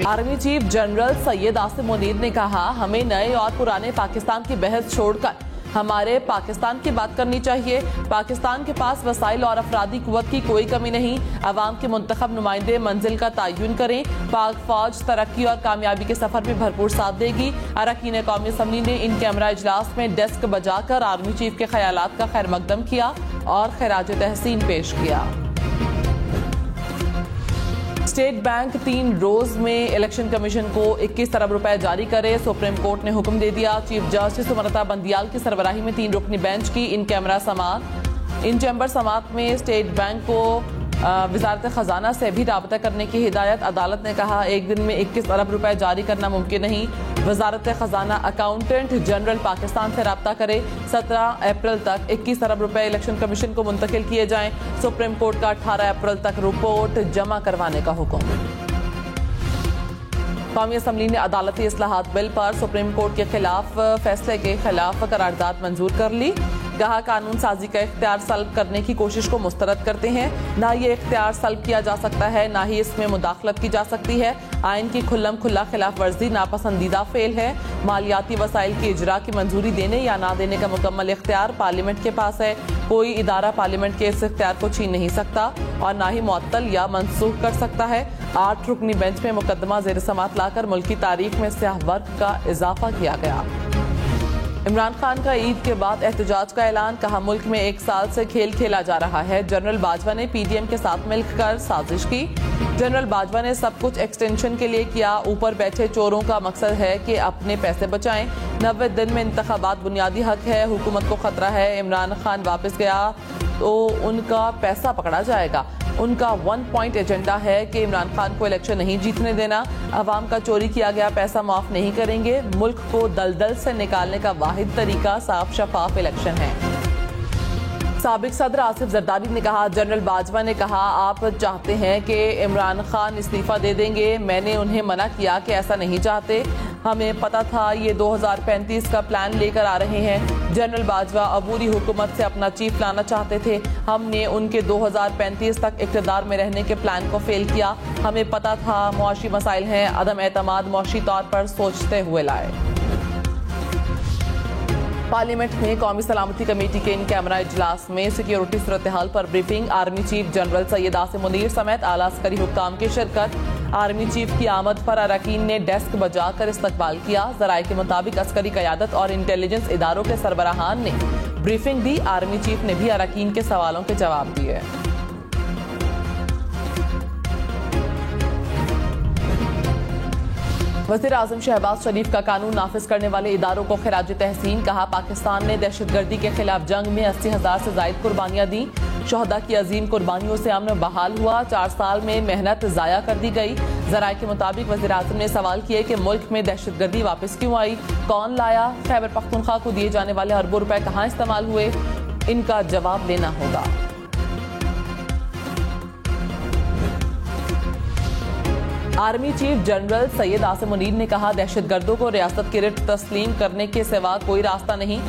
Army chief general Syed Asim Munir ने कहा, हमें नए और पुराने पाकिस्तान की बहस छोड़कर हमारे पाकिस्तान की बात करनी चाहिए। पाकिस्तान के पास वसाइल और अफरादी कुव्वत की कोई कमी नहीं। अवाम के मुंतखब नुमाइंदे मंजिल का तयन करें। पाक फौज तरक्की और कामयाबी के सफर में भरपूर साथ देगी। अरकान कौमी असम्बली ने इन कैमरा इजलास में डेस्क बजाकर आर्मी चीफ के ख्यालात का खैर मकदम किया और खराज तहसीन पेश किया। स्टेट बैंक 3 रोज में इलेक्शन कमीशन को 21 अरब रुपए जारी करे, सुप्रीम कोर्ट ने हुक्म दे दिया। चीफ जस्टिस सुमलता बंदियाल की सरबराही में 3 रुकनी बेंच की इन कैमरा समाअत। इन चैम्बर समाअत में स्टेट बैंक को वजारत खजाना से भी राबता करने की हिदायत। अदालत ने कहा, एक दिन में 21 अरब रुपए जारी करना मुमकिन नहीं। वजारत खजाना अकाउंटेंट जनरल पाकिस्तान से राबता करे। 17 अप्रैल तक 21 अरब रुपए इलेक्शन कमीशन को मुंतकिल किए जाएं। सुप्रीम कोर्ट का 18 अप्रैल तक रिपोर्ट जमा करवाने का हुक्म। कौमी असम्बली ने अदालती इस्लाहात बिल पर सुप्रीम कोर्ट के खिलाफ फैसले के खिलाफ करारदाद मंजूर कर ली। कहा, कानून साजी का इख्तियार सल्ब करने की कोशिश को मुस्तरद करते हैं। ना ये इख्तियार सल्ब किया जा सकता है, ना ही इसमें मुदाखलत की जा सकती है। आइन की खुल्लम खुल्ला खिलाफ वर्जी नापसंदीदा फेल है। मालियाती वसाइल की इजरा की मंजूरी देने या ना देने का मुकम्मल इख्तियार पार्लियामेंट के पास है। कोई इदारा पार्लियामेंट के इस इख्तियार को छीन नहीं सकता और ना ही मुअत्तल या मनसूख कर सकता है। 8 रुकनी बेंच में मुकदमा ज़ेर समाअत लाकर मुल्की तारीख में स्याह वर्ग का इजाफा किया गया। इमरान खान का ईद के बाद एहतजाज का ऐलान। कहा, मुल्क में 1 साल से खेल खेला जा रहा है। जनरल बाजवा ने पीडीएम के साथ मिलकर साजिश की। जनरल बाजवा ने सब कुछ एक्सटेंशन के लिए किया। ऊपर बैठे चोरों का मकसद है कि अपने पैसे बचाएं। 90 दिन में इंतखाबात बुनियादी हक है। हुकूमत को खतरा है, इमरान खान वापस गया तो उनका पैसा पकड़ा जाएगा। उनका 1 पॉइंट एजेंडा है कि इमरान खान को इलेक्शन नहीं जीतने देना। अवाम का चोरी किया गया पैसा माफ नहीं करेंगे। मुल्क को दलदल से निकालने का वाहिद तरीका साफ शफाफ इलेक्शन है। साबिक सदर आसिफ जरदारी ने कहा, जनरल बाजवा ने कहा, आप चाहते हैं कि इमरान खान इस्तीफा दे देंगे। मैंने उन्हें मना किया कि ऐसा नहीं चाहते। हमें पता था ये 2035 का प्लान लेकर आ रहे हैं। जनरल बाजवा अबूरी हुकूमत से अपना चीफ लाना चाहते थे। हमने उनके 2035 तक इक़्तिदार में रहने के प्लान को फेल किया। हमें पता था मुआशी मसाइल हैं, अदम एतमाद मुआशी तौर पर सोचते हुए लाए। पार्लियामेंट में कौमी सलामती कमेटी के इन कैमरा इजलास में सिक्योरिटी सूरत हाल पर briefing. Army chief general Syed Asim Munir समेत आला अस्करी हुक्काम की शिरकत। आर्मी चीफ की आमद पर अरकान ने डेस्क बजाकर इस्तकबाल किया। ज़राए के मुताबिक अस्करी क़यादत और इंटेलिजेंस इदारों के सरबराहान ने ब्रीफिंग दी। आर्मी चीफ ने भी अरकान के सवालों के जवाब दिए। वज़ीर आज़म शहबाज शरीफ का कानून नाफिज करने वाले इदारों को खिराज तहसीन। कहा, पाकिस्तान ने दहशतगर्दी के खिलाफ जंग में 80,000 से ज़ायद कुर्बानियाँ दी। शोहदा की अजीम कुर्बानियों से अमन बहाल हुआ। 4 साल में मेहनत ज़ाया कर दी गई। ज़राए के मुताबिक वज़ीर आज़म ने सवाल किए कि मुल्क में दहशतगर्दी वापस क्यों आई, कौन लाया, खैबर पख्तूनख्वा को दिए जाने वाले अरबों रुपए कहाँ इस्तेमाल हुए, इनका जवाब लेना होगा। Army chief general Syed Asim Munir ने कहा, दहशतगर्दों को रियासत की रिट तस्लीम करने के सिवा कोई रास्ता नहीं।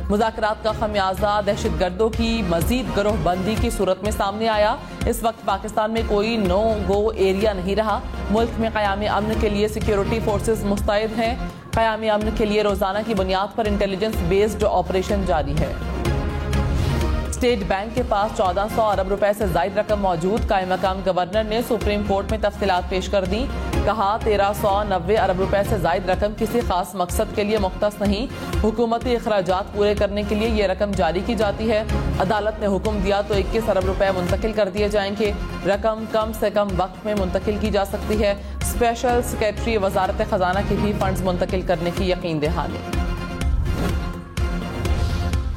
मुज़ाकरात का खमियाजा दहशतगर्दों की मजीद गिरोहबंदी की सूरत में सामने आया। इस वक्त पाकिस्तान में कोई नो गो एरिया नहीं रहा। मुल्क में क़याम अमन के लिए सिक्योरिटी फोर्सेज मुस्तैद हैं। क़याम अमन के लिए रोजाना की बुनियाद पर इंटेलिजेंस बेस्ड ऑपरेशन जारी है। स्टेट बैंक के पास 1400 अरब रुपए से ज़ायद रकम मौजूद। कायम मकाम गवर्नर ने सुप्रीम कोर्ट में तफसीलात पेश कर दी। कहा, 1390 अरब रुपए से ज़ायद रकम किसी खास मकसद के लिए मुख्तस नहीं। हुकूमती अखराजात पूरे करने के लिए ये रकम जारी की जाती है। अदालत ने हुक्म दिया तो 21 अरब रुपए मुंतकिल कर दिए जाएंगे। रकम कम से कम वक्त में मुंतकिल की जा सकती है। स्पेशल सेक्रेटरी वजारत खजाना की भी फंड्स मुंतकिल करने की यकीन दहानी।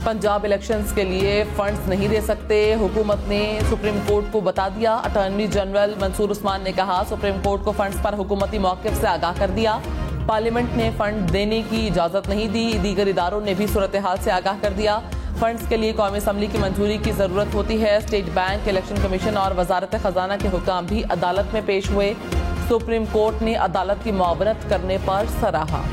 पंजाब इलेक्शंस के लिए फंड्स नहीं दे सकते, हुकूमत ने सुप्रीम कोर्ट को बता दिया। अटॉर्नी जनरल मंसूर उस्मान ने कहा, सुप्रीम कोर्ट को फंड्स पर हुकूमती मौक़िफ़ से आगाह कर दिया। पार्लियामेंट ने फंड देने की इजाज़त नहीं दी। दीगर इदारों ने भी सूरत हाल से आगाह कर दिया। फंड्स के लिए कौमी असम्बली की मंजूरी की ज़रूरत होती है। स्टेट बैंक, इलेक्शन कमीशन और वजारत खजाना के हुक्म भी अदालत में पेश हुए। सुप्रीम कोर्ट ने अदालत की मुआवनत करने पर सराहा।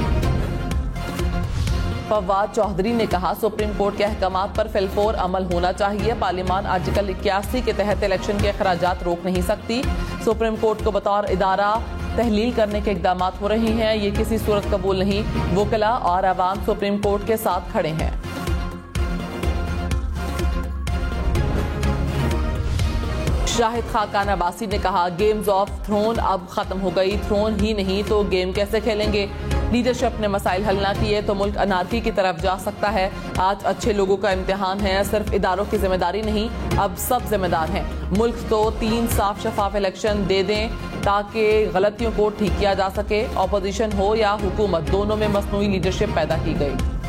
फवाद चौधरी ने कहा, सुप्रीम कोर्ट के अहकामात पर फिलफौर अमल होना चाहिए। पार्लियामान आर्टिकल 81 के तहत इलेक्शन के अखराजात रोक नहीं सकती। सुप्रीम कोर्ट को बतौर इदारा तहलील करने के इकदाम हो रहे हैं। ये किसी सूरत कबूल नहीं। वकला और अवाम सुप्रीम कोर्ट के साथ खड़े हैं। शाहिद खाकान अब्बासी ने कहा, गेम्स ऑफ थ्रोन अब खत्म हो गई। थ्रोन ही नहीं तो गेम कैसे खेलेंगे? लीडरशिप ने मसाइल हल ना किए तो मुल्क अनारकी की तरफ जा सकता है। आज अच्छे लोगों का इम्तिहान है। सिर्फ इदारों की जिम्मेदारी नहीं, अब सब जिम्मेदार हैं। मुल्क तो 3 साफ शफाफ इलेक्शन दे दें ताकि गलतियों को ठीक किया जा सके। ऑपोजिशन हो या हुकूमत, दोनों में मसनूई लीडरशिप पैदा की गई।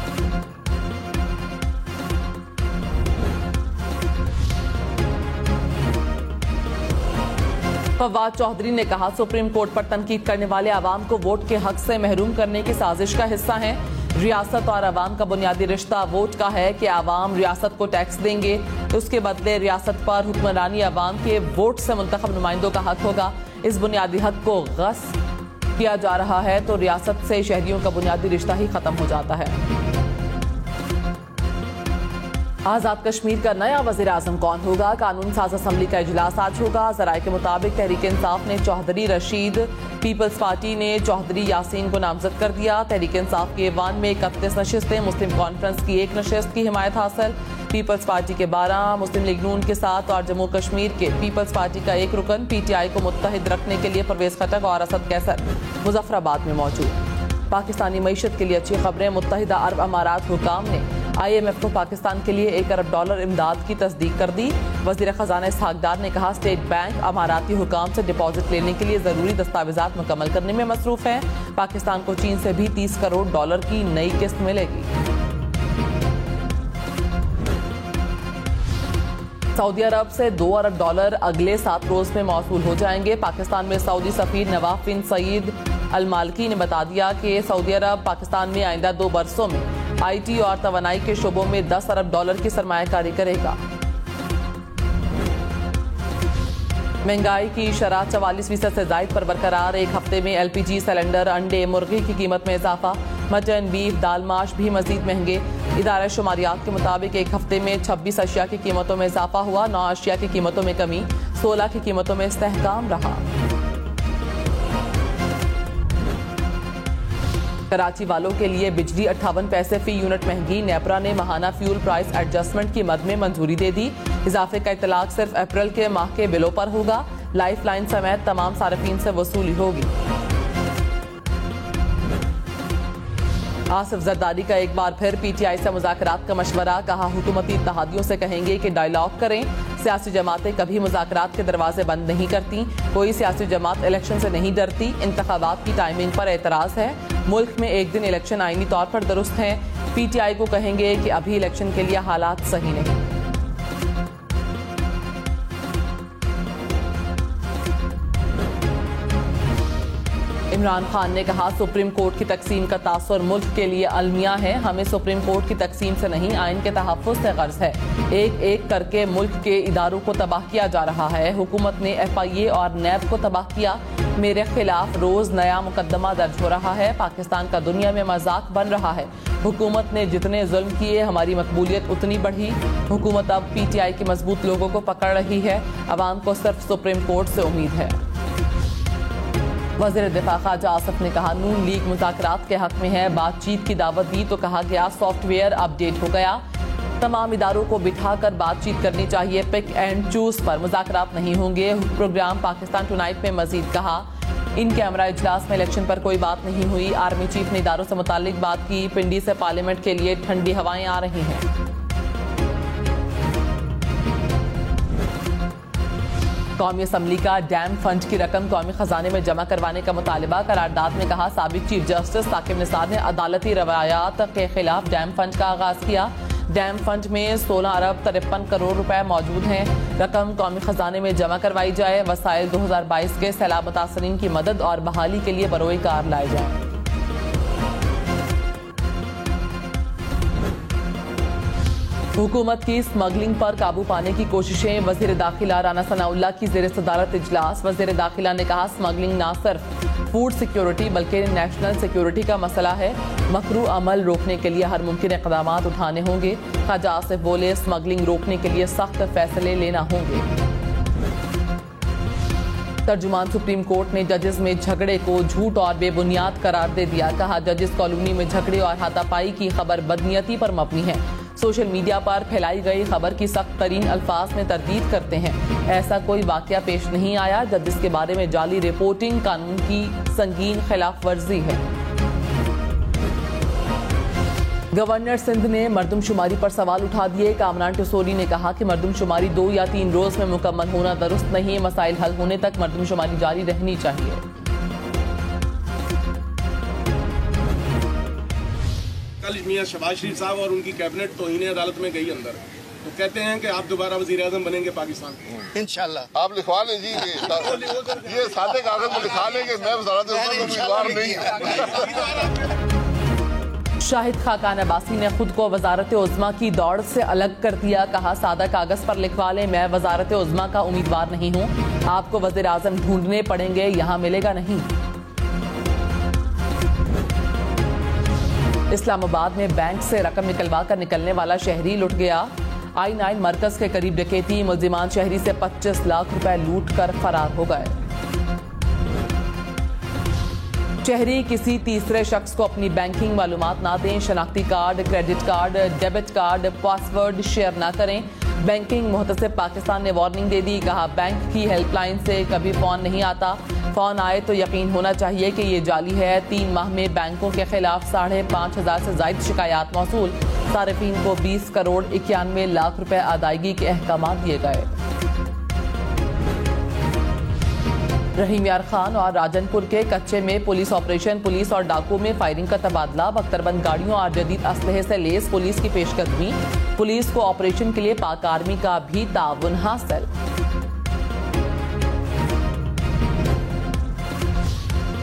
फवाद चौधरी ने कहा, सुप्रीम कोर्ट पर तनकीद करने वाले आवाम को वोट के हक से महरूम करने की साजिश का हिस्सा हैं। रियासत और आवाम का बुनियादी रिश्ता वोट का है कि आवाम रियासत को टैक्स देंगे, उसके बदले रियासत पर हुक्मरानी आवाम के वोट से मुंतखब नुमाइंदों का हक होगा। इस बुनियादी हक को गस्ब किया जा रहा है तो रियासत से शहरियों का बुनियादी रिश्ता ही खत्म हो जाता है। आज़ाद कश्मीर का नया वज़ीर आज़म कौन होगा? कानून साज असम्बली का इजलास आज होगा। ज़राए के मुताबिक तहरीक इंसाफ ने चौधरी रशीद, पीपल्स पार्टी ने चौधरी यासीन को नामजद कर दिया। तहरीक इंसाफ के ऐवान में 31 नशिस्तें, मुस्लिम कॉन्फ्रेंस की 1 नशिस्त की हिमायत हासिल। पीपल्स पार्टी के 12, मुस्लिम लीग नून के 7 और जम्मू कश्मीर के पीपल्स पार्टी का 1 रुकन PTI को मुत्तहिद रखने के लिए परवेज खटक और असद कैसर मुजफ्फराबाद में मौजूद। पाकिस्तानी मईशत के लिए अच्छी खबरें। मुत्तहिदा अरब अमारात हुकाम ने IMF को पाकिस्तान के लिए $1 अरब इमदाद की तस्दीक कर दी। वज़ीर ख़जाना इसहाक डार ने कहा, स्टेट बैंक अमाराती हुकाम से डिपॉजिट लेने के लिए ज़रूरी दस्तावेजात मुकम्मल करने में मसरूफ़ है। पाकिस्तान को चीन से भी $30 करोड़ की नई किस्त मिलेगी। सऊदी अरब से $2 अरब अगले 7 रोज में मौसूल हो जाएंगे। पाकिस्तान में सऊदी सफीर नवाफ बिन सईद अल मालकी ने बता दिया कि सऊदी अरब पाकिस्तान में आइंदा 2 बरसों में IT और तवानाई के शोबों में $10 अरब की सरमायाकारी करेगा। महंगाई की शरह 44% से जायद पर बरकरार। एक हफ्ते में LPG सिलेंडर, अंडे, मुर्गी की कीमत में इजाफा। मटन, बीफ, दाल, माश भी मजीद महंगे। इदारा शुमारियात के मुताबिक एक हफ्ते में 26 अशिया की कीमतों में इजाफा हुआ। 9 अशिया की कीमतों में कमी, 16 की कीमतों में इस्तेहकाम रहा। कराची वालों के लिए बिजली 58 पैसे फी यूनिट महंगी। नेपरा ने माहाना फ्यूल प्राइस एडजस्टमेंट की मद में मंजूरी दे दी। इजाफे का इतलाक सिर्फ अप्रैल के माह के बिलों पर होगा। लाइफ लाइन समेत तमाम सार्फिन से वसूली होगी। आसिफ जरदारी का एक बार फिर PTI से मुज़ाकरात का मशवरा। कहा, हुकूमती इत्तेहादियों से कहेंगे कि डायलॉग करें। सियासी जमातें कभी मुज़ाकरात के दरवाजे बंद नहीं करती। कोई सियासी जमात इलेक्शन से नहीं डरती। इंतखाबात की टाइमिंग पर एतराज़ है। मुल्क में एक दिन इलेक्शन आईनी तौर पर दुरुस्त है। PTI को कहेंगे कि अभी इलेक्शन के लिए हालात सही नहीं। इमरान खान ने कहा, सुप्रीम कोर्ट की तकसीम का तासुर मुल्क के लिए अलमिया है। हमें सुप्रीम कोर्ट की तकसीम से नहीं, आइन के तहफ़्फ़ुज़ से गर्ज है। एक एक करके मुल्क के इदारों को तबाह किया जा रहा है। हुकूमत ने FIA और NAB को तबाह किया। मेरे खिलाफ रोज नया मुकदमा दर्ज हो रहा है। पाकिस्तान का दुनिया में मजाक बन रहा है। हुकूमत ने जितने जुल्म किए, हमारी मकबूलियत उतनी बढ़ी। हुकूमत अब PTI के मजबूत लोगों को पकड़ रही है। अवाम को सिर्फ सुप्रीम कोर्ट से उम्मीद है। वज़ीर दिफा ख्वाजा आसिफ ने कहा, नून लीग मुज़ाकरात के हक में है। बातचीत की दावत दी तो कहा गया सॉफ्टवेयर अपडेट हो गया। तमाम इदारों को बिठाकर बातचीत करनी चाहिए। पिक एंड चूज पर मुज़ाकरात नहीं होंगे। प्रोग्राम पाकिस्तान टुनाइट में मजीद कहा, इन कैमरा इजलास में इलेक्शन पर कोई बात नहीं हुई। आर्मी चीफ ने इदारों से मुतालिक बात की। पिंडी से पार्लियामेंट के लिए ठंडी हवाएं आ रही हैं। कौमी असम्बली का डैम फंड की रकम कौमी खजाने में जमा करवाने का मुतालबा। करारदाद में कहा, साबिक चीफ जस्टिस साकिब निसार ने अदालती रवायात के खिलाफ डैम फंड का आगाज किया। डैम फंड में 16 अरब 53 करोड़ रुपए मौजूद हैं। रकम कौमी खजाने में जमा करवाई जाए। वसाइल 2022 के सैलाब मुतासरीन की मदद और बहाली के लिए बरोए कार लाए जाए। हुकूमत की स्मगलिंग पर काबू पाने की कोशिशें। वजीर दाखिला राना सनाउल्लाह की ज़ेर सदारत इजलास। वजीर दाखिला ने कहा, स्मगलिंग न सिर्फ फूड सिक्योरिटी बल्कि नेशनल सिक्योरिटी का मसला है। मकरू अमल रोकने के लिए हर मुमकिन इक़दाम उठाने होंगे। ख्वाजा आसिफ बोले, स्मगलिंग रोकने के लिए सख्त फैसले लेना होंगे। तर्जुमान सुप्रीम कोर्ट ने जजेस में झगड़े को झूठ और बेबुनियाद करार दे दिया। कहा, जजेस कॉलोनी में झगड़े और हाथापाई की खबर बदनीयती पर मबनी है। सोशल मीडिया पर फैलाई गई खबर की सख्त तरीन अल्फाज में तरदीद करते हैं। ऐसा कोई वाकया पेश नहीं आया। जजेस के बारे में जाली रिपोर्टिंग कानून की संगीन खिलाफ वर्जी है। गवर्नर सिंध ने मरदमशुमारी पर सवाल उठा दिए। कामरान टिसोरी ने कहा कि मरदमशुमारी 2 या 3 रोज में मुकम्मल होना दुरुस्त नहीं। मसाइल हल होने तक मरदमशुमारी जारी रहनी चाहिए। कल मियां शहबाज शरीफ साहब और उनकी कैबिनेट तौहीन अदालत में गई अंदर, तो कहते हैं कि आप दोबारा वज़ीर-ए-आज़म बनेंगे पाकिस्तान। इंशाल्लाह आप लिखवा लें जी, ये सादे कागज में लिखा लें कि मैं उम्मीदवार नहीं हूं। शाहिद खाकान अब्बासी ने खुद को वजारत उज़्मा की दौड़ से अलग कर दिया। कहा, सादा कागज पर लिखवा लें, मैं वजारत उज़्मा का उम्मीदवार नहीं हूं। आपको वज़ीर-ए-आज़म ढूंढने पड़ेंगे, यहां मिलेगा नहीं। इस्लामाबाद में बैंक से रकम निकलवा कर निकलने वाला शहरी लुट गया। I9 मरकज के करीब डकैती। मुल्जिमान शहरी से 25 लाख रुपए लूट कर फरार हो गए। शहरी किसी तीसरे शख्स को अपनी बैंकिंग मालूमात ना दें। शनाख्ती card, credit card, debit card, password share ना करें। बैंकिंग मुहतसिब पाकिस्तान ने वार्निंग दे दी। कहा, बैंक की हेल्पलाइन से कभी फोन नहीं आता। फोन आए तो यकीन होना चाहिए कि ये जाली है। 3 माह में बैंकों के खिलाफ 5,500 से ज्यादा शिकायत मौसूल। सारिफीन को 20 करोड़ 91 लाख रुपए अदायगी के अहकाम दिए गए। रहीम यार खान और राजनपुर के कच्चे में पुलिस ऑपरेशन। पुलिस और डाकू में फायरिंग का तबादला। बख्तरबंद गाड़ियों और जदीद असलहे से लेस पुलिस की पेशकदमी। पुलिस को ऑपरेशन के लिए पाक आर्मी का भी ताउन हासिल।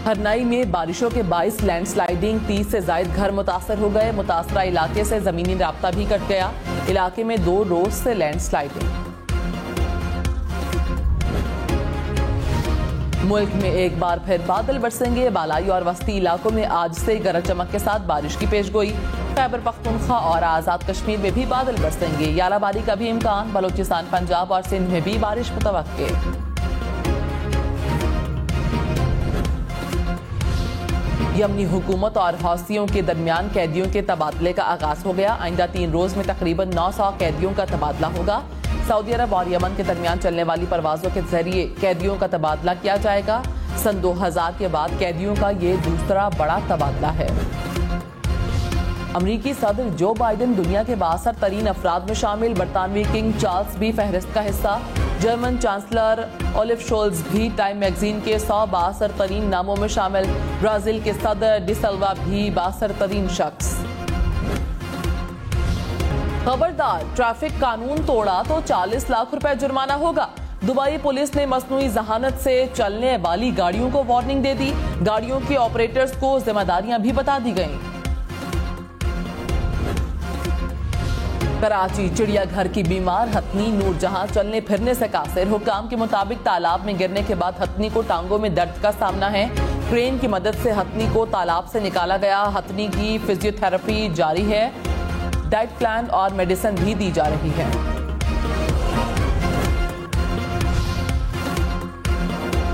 हरनाई में बारिशों के बाइस लैंडस्लाइडिंग। 30 से ज्यादा घर मुतासर हो गए। मुतासरा इलाके से जमीनी राब्ता भी कट गया। इलाके में 2 रोज से लैंडस्लाइडिंग। मुल्क में एक बार फिर बादल बरसेंगे। बालाई और वस्ती इलाकों में आज से गरज चमक के साथ बारिश की पेशगोई। खैबर पख्तूनख्वा और आजाद कश्मीर में भी बादल बरसेंगे। यालाबारी का भी इम्कान। बलोचिस्तान, पंजाब और सिंध में भी बारिश मुतवक्के। यमनी हुकूमत और हौसियों के दरमियान कैदियों के तबादले का आगाज हो गया। आइंदा 3 रोज में तकरीबन 900 कैदियों का तबादला होगा। सऊदी अरब और यमन के दरमियान चलने वाली परवाजों के जरिए कैदियों का तबादला किया जाएगा। सन 2000 के बाद कैदियों का ये दूसरा बड़ा तबादला है। अमरीकी सदर जो बाइडेन दुनिया के 62 तरीन अफराद में शामिल। बरतानवी किंग चार्ल्स भी फहरिस्त का हिस्सा। जर्मन चांसलर ओलिव शोल्ज भी टाइम मैगजीन के 162 तरीन नामों में शामिल। ब्राजील के सदर डिसल्वा भी 62 तरीन शख्स। खबरदार, ट्रैफिक कानून तोड़ा तो 40 लाख रुपए जुर्माना होगा। दुबई पुलिस ने मसनूई जहानत से चलने वाली गाड़ियों को वार्निंग दे दी। गाड़ियों के ऑपरेटर्स को जिम्मेदारियां भी बता दी गईं। कराची चिड़ियाघर की बीमार हथनी नूरजहां चलने फिरने से कासिर। हुकाम के मुताबिक तालाब में गिरने के बाद हथनी को टांगों में दर्द का सामना है। क्रेन की मदद से हथनी को तालाब से निकाला गया। हथनी की फिजियोथेरेपी जारी है। डाइट प्लान और मेडिसिन भी दी जा रही है।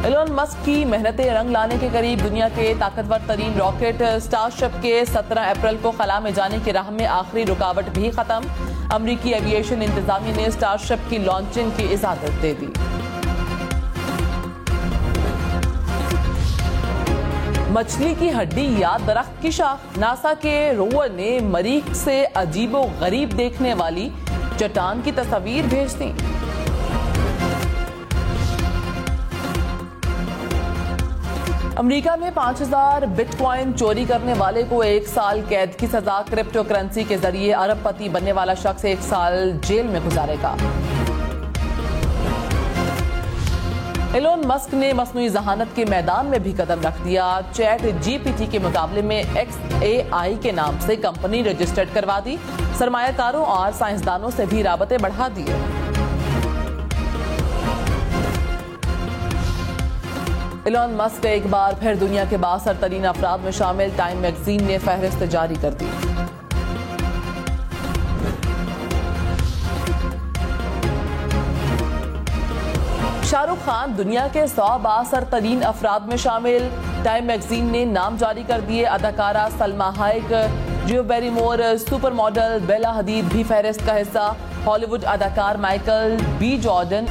एलोन मस्क की मेहनतें रंग लाने के करीब। दुनिया के ताकतवर तरीन रॉकेट स्टारशिप के 17 अप्रैल को खला में जाने की राह में आखिरी रुकावट भी खत्म। अमरीकी एविएशन इंतजामिया ने स्टारशिप की लॉन्चिंग की इजाजत दे दी। मछली की हड्डी या दरख्त की शाख। नासा के रोवर ने मरीख से अजीबो गरीब देखने वाली चट्टान की तस्वीर भेज दी। अमेरिका में 5000 बिटकॉइन चोरी करने वाले को 1 साल कैद की सजा। क्रिप्टो करेंसी के जरिए अरबपति बनने वाला शख्स 1 साल जेल में गुजारेगा। एलोन मस्क ने मसनूई जहानत के मैदान में भी कदम रख दिया। चैट जीपीटी के मुकाबले में XAI के नाम से कंपनी रजिस्टर्ड करवा दी। सरमायाकारों और साइंसदानों से भी राबते बढ़ा दिए। एलोन मस्क एक बार फिर दुनिया के 62 तरीन अफराद में शामिल। टाइम मैगजीन ने फहरिस्त जारी कर दी। शाहरुख खान दुनिया के 100 बाअसर तरीन अफराद में शामिल। टाइम मैगजीन ने नाम जारी कर दिए। अदाकारा Salma Hayek, Drew Barrymore, super model Bella Hadid भी फहरिस्त का हिस्सा। हॉलीवुड अदाकार माइकल बी जॉर्डन